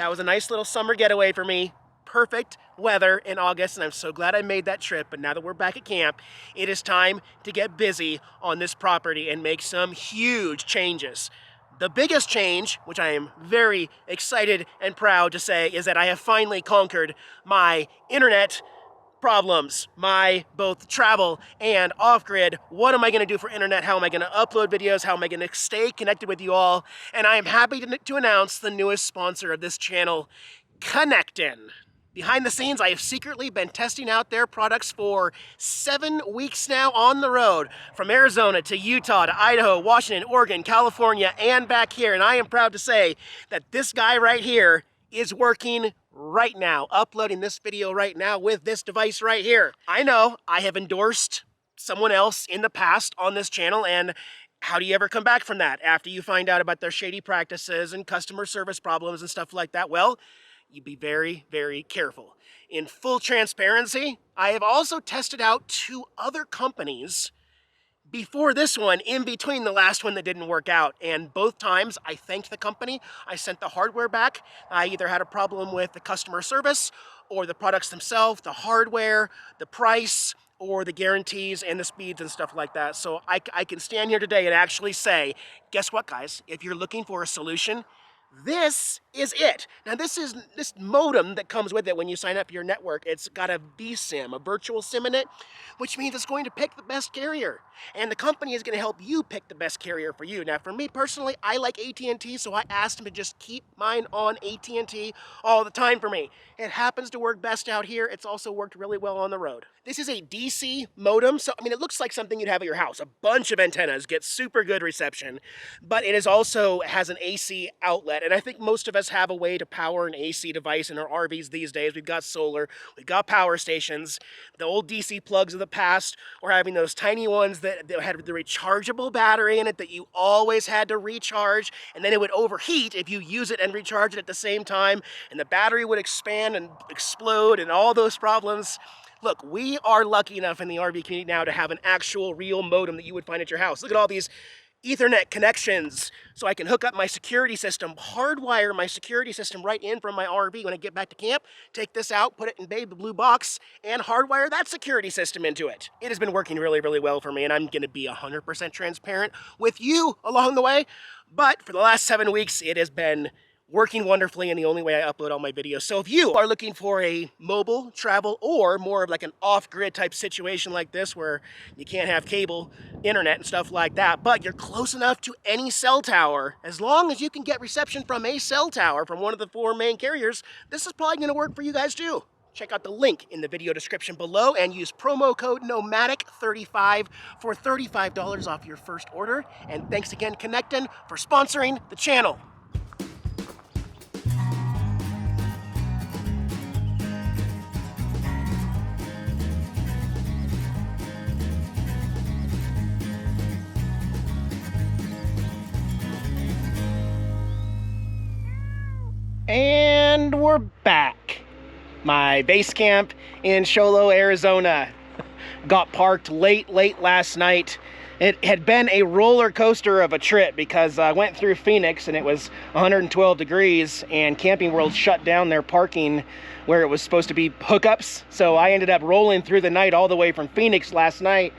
That was a nice little summer getaway for me. Perfect weather in August, and I'm so glad I made that trip. But now that we're back at camp, it is time to get busy on this property and make some huge changes. The biggest change, which I am very excited and proud to say, is that I have finally conquered my internet problems, my both travel and off-grid. What am I going to do for internet? How am I going to upload videos? How am I going to stay connected with you all? And I am happy to announce the newest sponsor of this channel, Connectin. Behind the scenes, I have secretly been testing out their products for 7 weeks now on the road, from Arizona to Utah to Idaho, Washington, Oregon, California, and back here. And I am proud to say that this guy right here is working right now, uploading this video right now with this device right here. I know I have endorsed someone else in the past on this channel, and how do you ever come back from that after you find out about their shady practices and customer service problems and stuff like that? Well, you be very, very careful. In full transparency, I have also tested out 2 other companies before this one, in between the last one that didn't work out. And both times I thanked the company. I sent the hardware back. I either had a problem with the customer service or the products themselves, the hardware, the price, or the guarantees and the speeds and stuff like that. So I can stand here today and actually say, guess what, guys? If you're looking for a solution, this is it. Now this modem that comes with it when you sign up for your network, it's got a vSIM, a virtual SIM in it, which means it's going to pick the best carrier. And the company is going to help you pick the best carrier for you. Now for me personally, I like AT&T, so I asked them to just keep mine on AT&T all the time for me. It happens to work best out here. It's also worked really well on the road. This is a DC modem, so I mean it looks like something you'd have at your house. A bunch of antennas, get super good reception, but it is also has an AC outlet. And I think most of us have a way to power an AC device in our RVs these days. We've got solar, we've got power stations. The old DC plugs of the past were having those tiny ones that had the rechargeable battery in it that you always had to recharge, and then it would overheat if you use it and recharge it at the same time, and the battery would expand and explode and all those problems. Look, we are lucky enough in the RV community now to have an actual real modem that you would find at your house. Look at all these Ethernet connections, so I can hook up my security system, hardwire my security system right in from my RV when I get back to camp, take this out, put it in the blue box, and hardwire that security system into it. It has been working really, really well for me, and I'm going to be 100% transparent with you along the way, but for the last 7 weeks, it has been working wonderfully, and the only way I upload all my videos. So if you are looking for a mobile travel or more of like an off-grid type situation like this where you can't have cable, internet and stuff like that, but you're close enough to any cell tower, as long as you can get reception from a cell tower from one of the 4 main carriers, this is probably going to work for you guys too. Check out the link in the video description below and use promo code NOMADIC35 for $35 off your first order. And thanks again, Connectin, for sponsoring the channel. And we're back. My base camp in Sholo, Arizona got parked late last night. It had been a roller coaster of a trip because I went through Phoenix and it was 112 degrees and Camping World shut down their parking where it was supposed to be hookups. So I ended up rolling through the night all the way from Phoenix last night,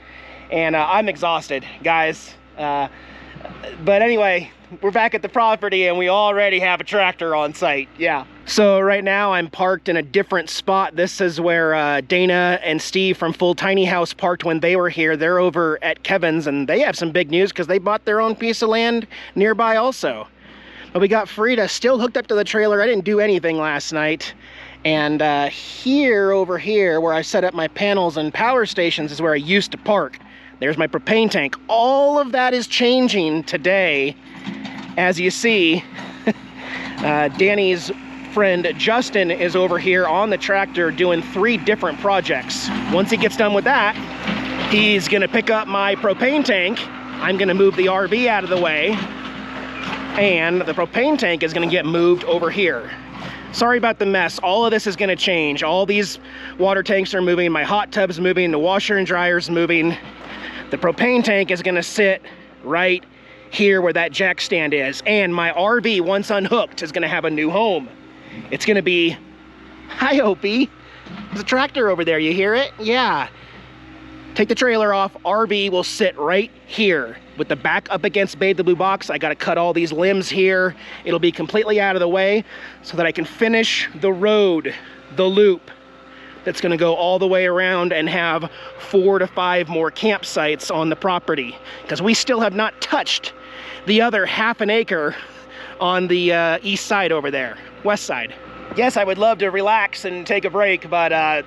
and I'm exhausted, guys. But anyway, we're back at the property and we already have a tractor on site. Yeah. So right now I'm parked in a different spot. This is where Dana and Steve from Full Tiny House parked when they were here. They're over at Kevin's and they have some big news because they bought their own piece of land nearby also. But we got Freeda still hooked up to the trailer. I didn't do anything last night. And over here where I set up my panels and power stations is where I used to park. There's my propane tank. All of that is changing today. As you see, Danny's friend Justin is over here on the tractor doing 3 different projects. Once he gets done with that, he's gonna pick up my propane tank. I'm gonna move the RV out of the way, and the propane tank is gonna get moved over here. Sorry about the mess. All of this is gonna change. All these water tanks are moving, my hot tub's moving, the washer and dryer's moving. The propane tank is gonna sit right here where that jack stand is, and my RV, once unhooked, is gonna have a new home. It's gonna be, hi Opie, there's a tractor over there, you hear it? Yeah. Take the trailer off, RV will sit right here with the back up against Babe the Blue Box. I gotta cut all these limbs here. It'll be completely out of the way so that I can finish the road, the loop, that's gonna go all the way around and have 4 to 5 more campsites on the property. Because we still have not touched the other half an acre on the east side over there, west side. Yes, I would love to relax and take a break, but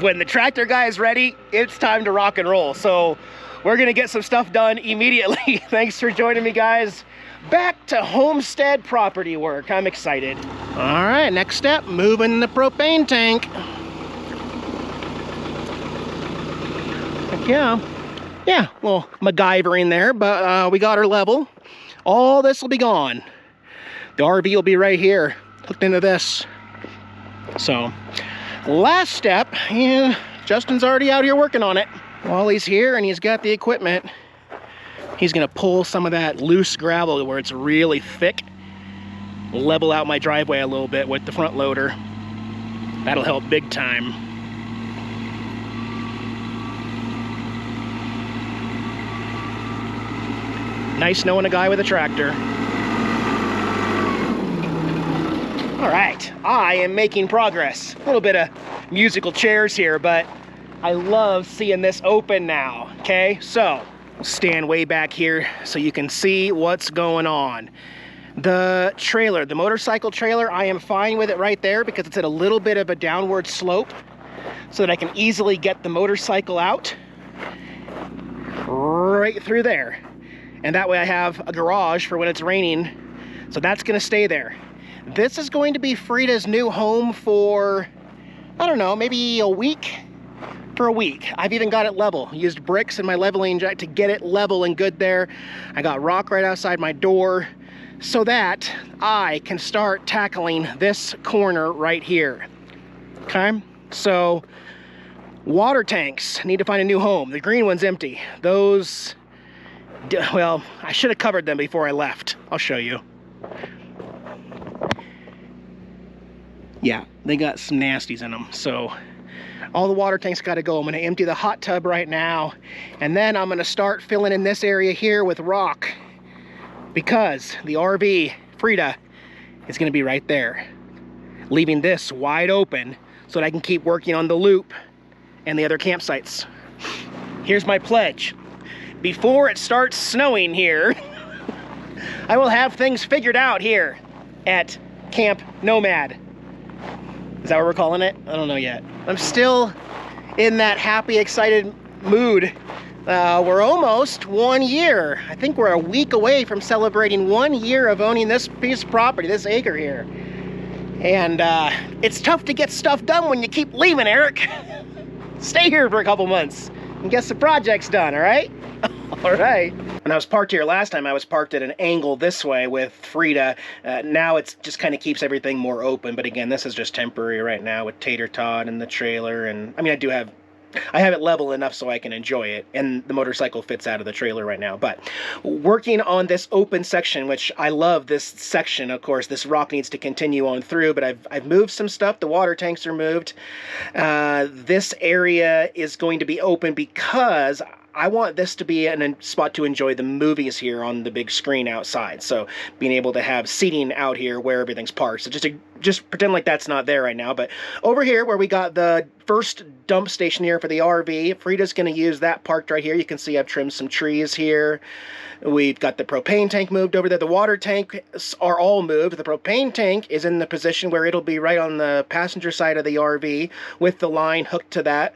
when the tractor guy is ready, it's time to rock and roll. So we're gonna get some stuff done immediately. Thanks for joining me, guys. Back to homestead property work. I'm excited. All right, next step, moving the propane tank. Heck yeah, well, MacGyvering there, but we got her level. All this will be gone. The RV will be right here, hooked into this. So, last step, and Justin's already out here working on it. While he's here and he's got the equipment, he's gonna pull some of that loose gravel where it's really thick, level out my driveway a little bit with the front loader. That'll help big time. Nice knowing a guy with a tractor. All right, I am making progress. A little bit of musical chairs here, but I love seeing this open now, okay? So, stand way back here so you can see what's going on. The trailer, the motorcycle trailer, I am fine with it right there because it's at a little bit of a downward slope so that I can easily get the motorcycle out right through there. And that way I have a garage for when it's raining. So that's gonna stay there. This is going to be Freeda's new home for, I don't know, maybe a week? For a week. I've even got it level. Used bricks in my leveling jack to get it level and good there. I got rock right outside my door so that I can start tackling this corner right here. Okay? So, water tanks need to find a new home. The green one's empty. Those, well, I should have covered them before I left. I'll show you. Yeah, they got some nasties in them. So all the water tanks got to go. I'm going to empty the hot tub right now. And then I'm going to start filling in this area here with rock. Because the RV, Freeda, is going to be right there. Leaving this wide open so that I can keep working on the loop and the other campsites. Here's my pledge. Before it starts snowing here, I will have things figured out here at Camp Nomad. Is that what we're calling it? I don't know yet. I'm still in that happy, excited mood. We're almost 1 year. I think we're a week away from celebrating 1 year of owning this piece of property, this acre here. And it's tough to get stuff done when you keep leaving, Eric. Stay here for a couple months and get some projects done, all right? All right. When I was parked here last time, I was parked at an angle this way with Freeda. Now it's just kind of keeps everything more open. But again, this is just temporary right now with Tater Tot and the trailer. And I mean, I have it level enough so I can enjoy it. And the motorcycle fits out of the trailer right now. But working on this open section, which I love this section, of course, this rock needs to continue on through. But I've moved some stuff. The water tanks are moved. This area is going to be open because I want this to be a spot to enjoy the movies here on the big screen outside. So being able to have seating out here where everything's parked. So just pretend like that's not there right now. But over here where we got the first dump station here for the RV, Freeda's going to use that parked right here. You can see I've trimmed some trees here. We've got the propane tank moved over there. The water tanks are all moved. The propane tank is in the position where it'll be right on the passenger side of the RV with the line hooked to that.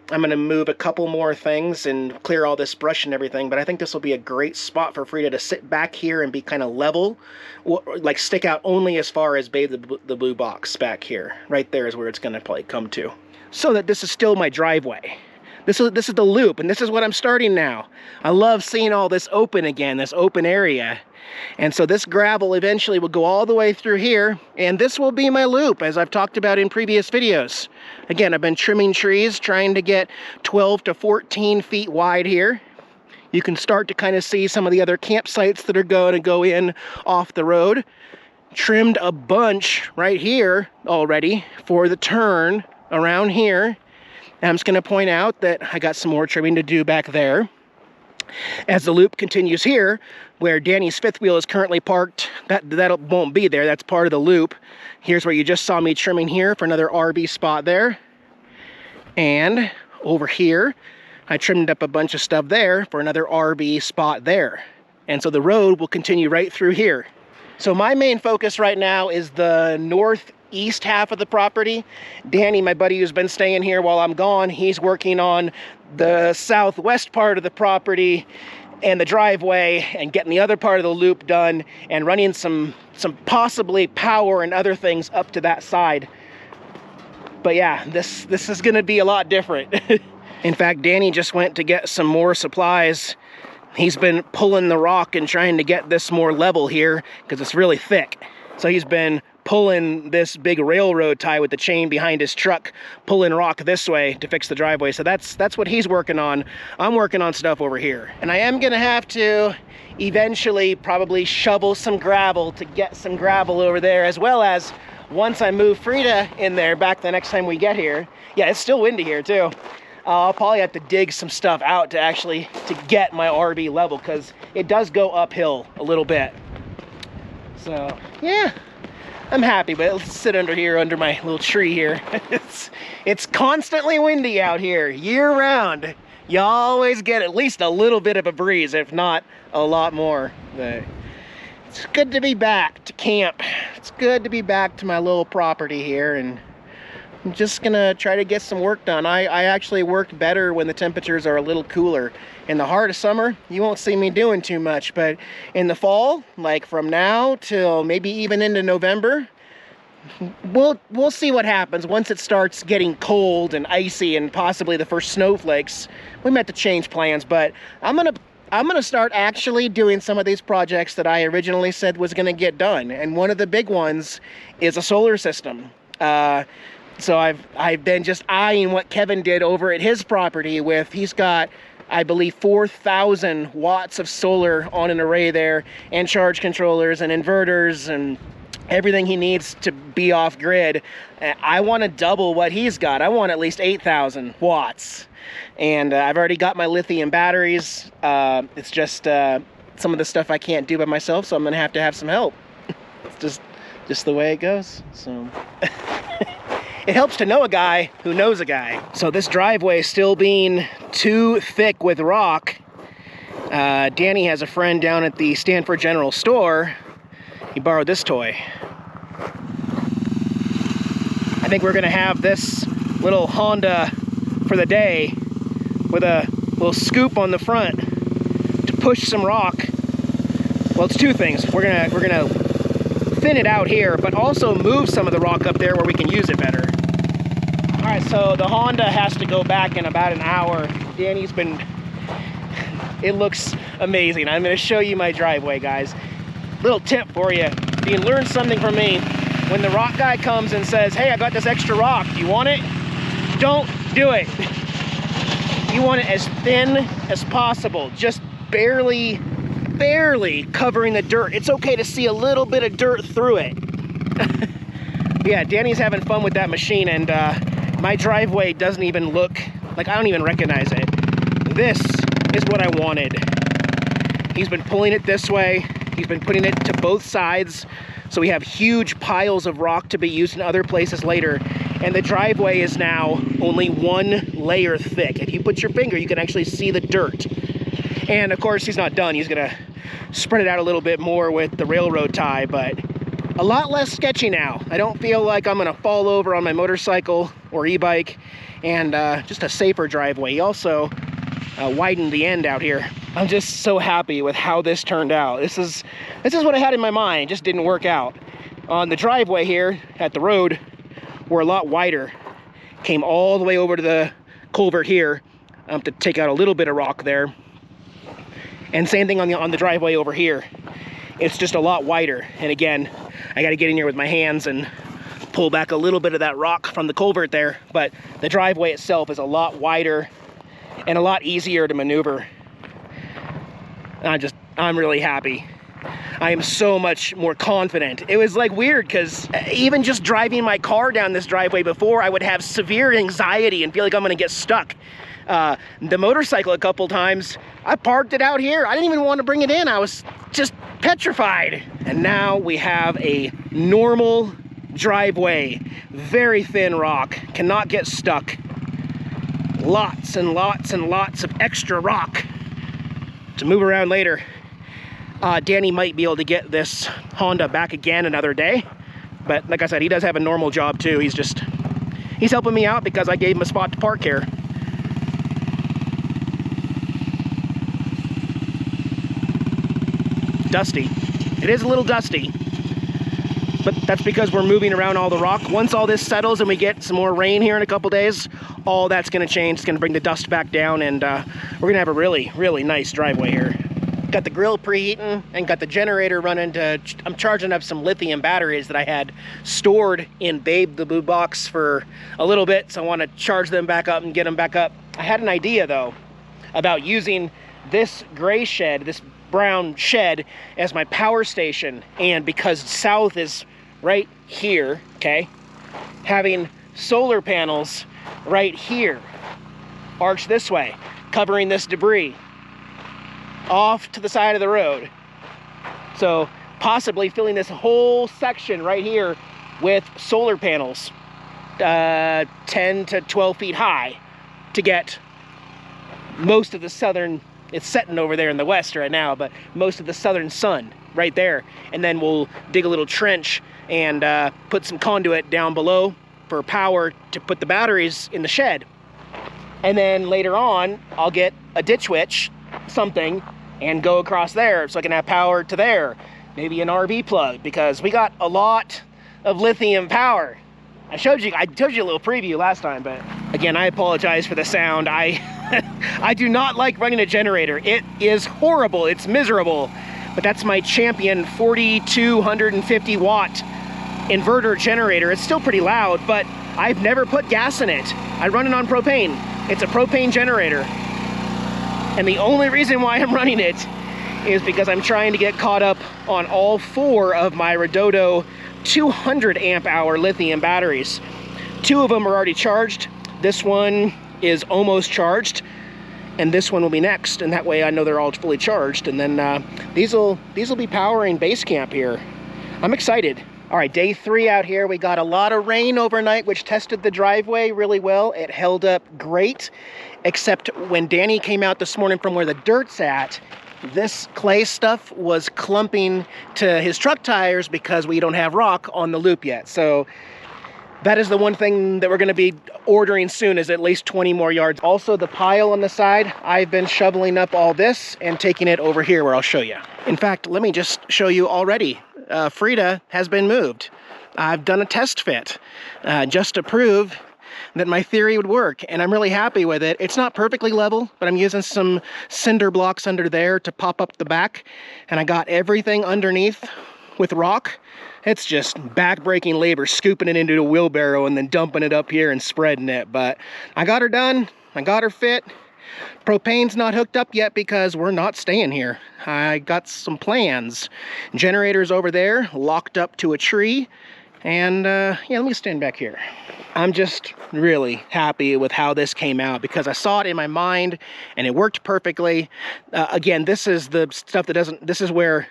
I'm going to move a couple more things and clear all this brush and everything, but I think this will be a great spot for Freeda to sit back here and be kind of level, like stick out only as far as Babe the Blue Box back here. Right there is where it's going to probably come to. So that this is still my driveway. This is the loop, and this is what I'm starting now. I love seeing all this open again, this open area. And so this gravel eventually will go all the way through here, and this will be my loop, as I've talked about in previous videos. Again, I've been trimming trees, trying to get 12 to 14 feet wide here. You can start to kind of see some of the other campsites that are going to go in off the road. trimmed a bunch right here already for the turn around here. And I'm just going to point out that I got some more trimming to do back there. As the loop continues here, where Danny's fifth wheel is currently parked, that won't be there. That's part of the loop. Here's where you just saw me trimming here for another RB spot there. And over here, I trimmed up a bunch of stuff there for another RB spot there. And so the road will continue right through here. So my main focus right now is the northeast half of the property. Danny, my buddy who's been staying here while I'm gone, he's working on the southwest part of the property and the driveway and getting the other part of the loop done and running some possibly power and other things up to that side. But yeah, this is gonna be a lot different. In fact, Danny just went to get some more supplies. He's been pulling the rock and trying to get this more level here because it's really thick. So he's been pulling this big railroad tie with the chain behind his truck, pulling rock this way to fix the driveway. So that's what he's working on. I'm working on stuff over here. And I am gonna have to eventually probably shovel some gravel to get some gravel over there, as well as once I move Freeda in there back the next time we get here. Yeah, it's still windy here too. I'll probably have to dig some stuff out to get my RV level, because it does go uphill a little bit. So yeah, I'm happy, but let's sit under here under my little tree here. It's constantly windy out here year round. You always get at least a little bit of a breeze, if not a lot more. But it's good to be back to camp. It's good to be back to my little property here, and I'm just gonna try to get some work done. I actually work better when the temperatures are a little cooler. In the heart of summer, you won't see me doing too much, but in the fall, like from now till maybe even into November, we'll see what happens. Once it starts getting cold and icy and possibly the first snowflakes, we might have to change plans. But I'm gonna start actually doing some of these projects that I originally said was gonna get done, and one of the big ones is a solar system. So I've been just eyeing what Kevin did over at his property with, he's got, I believe, 4,000 watts of solar on an array there, and charge controllers and inverters and everything he needs to be off grid. I want to double what he's got. I want at least 8,000 watts. And I've already got my lithium batteries. It's just some of the stuff I can't do by myself, so I'm gonna have to have some help. It's just the way it goes. So it helps to know a guy who knows a guy. So this driveway is still being too thick with rock. Danny has a friend down at the Stanford General Store. He borrowed this toy. I think we're gonna have this little Honda for the day with a little scoop on the front to push some rock. Well, it's two things. We're gonna thin it out here, but also move some of the rock up there where we can use it better. All right, so the Honda has to go back in about an hour. Danny's been, it looks amazing. I'm gonna show you my driveway, guys. Little tip for you, if you learn something from me, when the rock guy comes and says, hey, I got this extra rock, do you want it? Don't do it. You want it as thin as possible, just barely covering the dirt. It's okay to see a little bit of dirt through it. Yeah, Danny's having fun with that machine, and my driveway doesn't even look like, I don't even recognize it. This is what I wanted. He's been pulling it this way. He's been putting it to both sides, so we have huge piles of rock to be used in other places later. And the driveway is now only one layer thick. If you put your finger, you can actually see the dirt. And of course, he's not done. He's gonna spread it out a little bit more with the railroad tie, but a lot less sketchy now. I don't feel like I'm gonna fall over on my motorcycle or e-bike, and just a safer driveway. He also widened the end out here. I'm just so happy with how this turned out. This is what I had in my mind. It just didn't work out. On the driveway here at the road, we're a lot wider. Came all the way over to the culvert here to take out a little bit of rock there. And same thing on the driveway over here. It's just a lot wider. And again, I gotta get in here with my hands and pull back a little bit of that rock from the culvert there. But the driveway itself is a lot wider and a lot easier to maneuver. I'm really happy. I am so much more confident. It was like weird because even just driving my car down this driveway before, I would have severe anxiety and feel like I'm gonna get stuck. The motorcycle a couple times, I parked it out here. I didn't even want to bring it in. I was just petrified. And now we have a normal driveway, very thin rock, cannot get stuck. Lots and lots and lots of extra rock to move around later. Danny might be able to get this Honda back again another day, but like I said, he does have a normal job too. He's helping me out because I gave him a spot to park here. Dusty. It is a little dusty, but that's because we're moving around all the rock. Once all this settles and we get some more rain here in a couple days, all that's gonna change. It's gonna bring the dust back down, and we're gonna have a really, really nice driveway here. Got the grill preheating and got the generator running I'm charging up some lithium batteries that I had stored in Babe the Blue Box for a little bit, so I wanna charge them back up and get them back up. I had an idea though about using this gray shed, this brown shed, as my power station, and because south is right here, okay, having solar panels right here, arched this way, covering this debris off to the side of the road. So possibly filling this whole section right here with solar panels, 10 to 12 feet high, to get most of the southern, it's setting over there in the west right now, but most of the southern sun right there. And then we'll dig a little trench and put some conduit down below for power to put the batteries in the shed. And then later on, I'll get a ditch witch, something, and go across there so I can have power to there. Maybe an RV plug, because we got a lot of lithium power. I told you a little preview last time, but again, I apologize for the sound. I do not like running a generator. It is horrible, it's miserable. But that's my Champion 4250 watt inverter generator. It's still pretty loud, but I've never put gas in it. I run it on propane. It's a propane generator. And the only reason why I'm running it is because I'm trying to get caught up on all 4 of my Rycote 200 amp hour lithium batteries. 2 of them are already charged. This one is almost charged, and this one will be next, and that way I know they're all fully charged. And then these will be powering Basecamp here. I'm excited. All right, day 3 out here. We got a lot of rain overnight, which tested the driveway really well. It held up great, except when Danny came out this morning from where the dirt's at, this clay stuff was clumping to his truck tires because we don't have rock on the loop yet. So that is the one thing that we're going to be ordering soon, is at least 20 more yards. Also, the pile on the side, I've been shoveling up all this and taking it over here where I'll show you. In fact, let me just show you already. Freeda has been moved. I've done a test fit just to prove that my theory would work, and I'm really happy with it. It's not perfectly level, but I'm using some cinder blocks under there to pop up the back, and I got everything underneath with rock. It's just back-breaking labor, scooping it into a wheelbarrow and then dumping it up here and spreading it. But I got her done. I got her fit. Propane's not hooked up yet because we're not staying here. I got some plans. Generator's over there, locked up to a tree. And yeah, let me stand back here. I'm just really happy with how this came out because I saw it in my mind and it worked perfectly. Again, this is the stuff that doesn't, this is where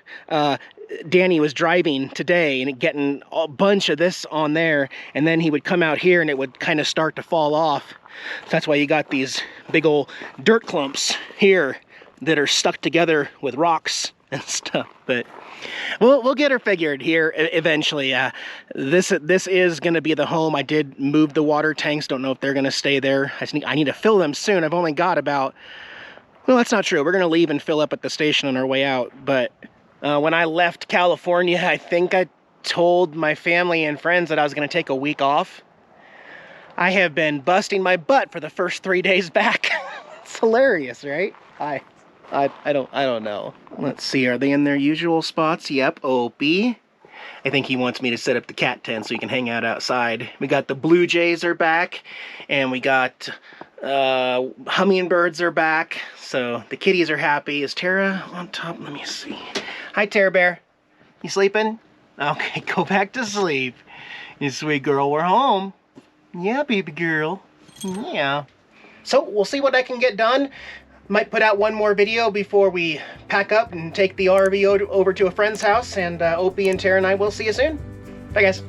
Danny was driving today and getting a bunch of this on there, and then he would come out here and it would kind of start to fall off. So that's why you got these big old dirt clumps here that are stuck together with rocks and stuff. But we'll get her figured here eventually. This is going to be the home. I did move the water tanks. Don't know if they're going to stay there. I need to fill them soon. I've only got about, well, that's not true. We're going to leave and fill up at the station on our way out. But when I left California, I think I told my family and friends that I was going to take a week off. I have been busting my butt for the first 3 days back. It's hilarious, right? I don't know. Let's see, are they in their usual spots? Yep, Opie. I think he wants me to set up the cat tent so he can hang out outside. We got the blue jays are back, and we got hummingbirds are back. So the kitties are happy. Is Tara on top? Let me see. Hi, Tara Bear. You sleeping? Okay, go back to sleep. You sweet girl, we're home. Yeah, baby girl. Yeah. So we'll see what I can get done. Might put out one more video before we pack up and take the RV over to a friend's house. And Opie and Tara and I will see you soon. Bye, guys.